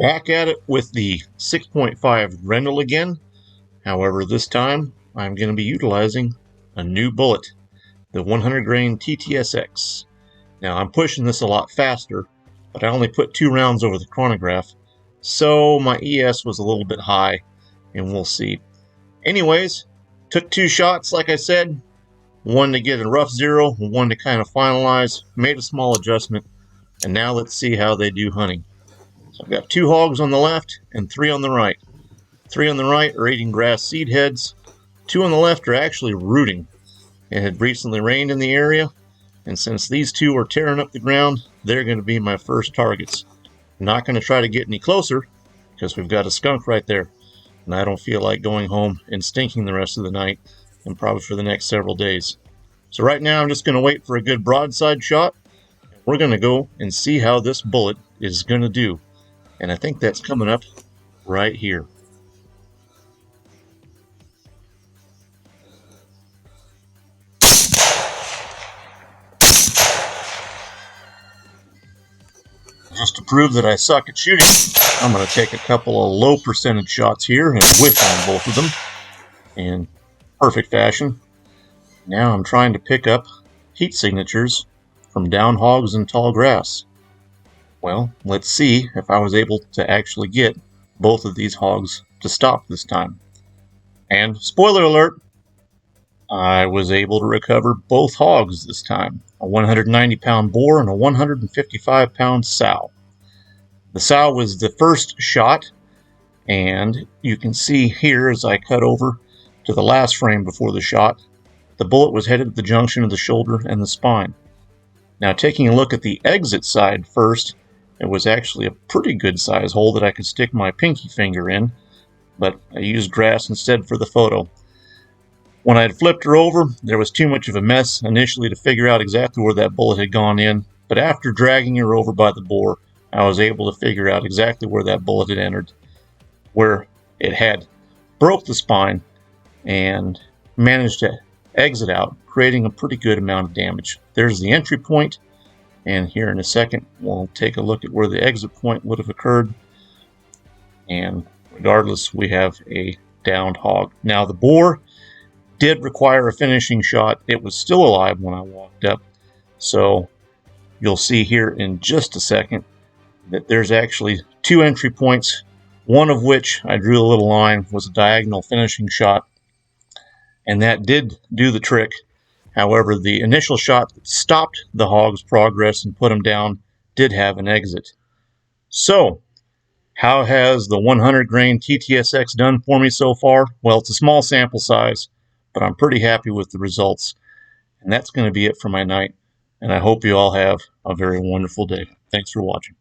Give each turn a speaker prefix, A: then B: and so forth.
A: Back at it with the 6.5 Grendel again. However, this time I'm going to be utilizing a new bullet, the 100 grain TTSX. Now I'm pushing this a lot faster, but I only put 2 rounds over the chronograph, so my ES was a little bit high, and we'll see. Anyways, took 2 shots like I said, one to get a rough zero, one to kind of finalize, made a small adjustment, and now let's see how they do hunting. So I've got 2 hogs on the left and 3 on the right. 3 on the right are eating grass seed heads. 2 on the left are actually rooting. It had recently rained in the area, and since these 2 are tearing up the ground, they're going to be my first targets. I'm not going to try to get any closer because we've got a skunk right there, and I don't feel like going home and stinking the rest of the night and probably for the next several days. So right now I'm just going to wait for a good broadside shot. We're going to go and see how this bullet is going to do. And I think that's coming up right here. Just to prove that I suck at shooting, I'm going to take a couple of low percentage shots here and whiff on both of them in perfect fashion. Now I'm trying to pick up heat signatures from down hogs and tall grass. Well, let's see if I was able to actually get both of these hogs to stop this time. And spoiler alert, I was able to recover both hogs this time. A 190-pound boar and a 155-pound sow. The sow was the first shot, and you can see here as I cut over to the last frame before the shot, the bullet was headed at the junction of the shoulder and the spine. Now taking a look at the exit side first, it was actually a pretty good size hole that I could stick my pinky finger in, but I used grass instead for the photo. When I had flipped her over, there was too much of a mess initially to figure out exactly where that bullet had gone in, but after dragging her over by the bore, I was able to figure out exactly where that bullet had entered, where it had broke the spine and managed to exit out, creating a pretty good amount of damage. There's the entry point. And here in a second, we'll take a look at where the exit point would have occurred. And regardless, we have a downed hog. Now, the boar did require a finishing shot. It was still alive when I walked up. So you'll see here in just a second that there's actually 2 entry points, one of which I drew a little line, was a diagonal finishing shot. And that did do the trick. However, the initial shot that stopped the hog's progress and put him down did have an exit. So, how has the 100 grain TTSX done for me so far? Well, it's a small sample size, but I'm pretty happy with the results. And that's going to be it for my night. And I hope you all have a very wonderful day. Thanks for watching.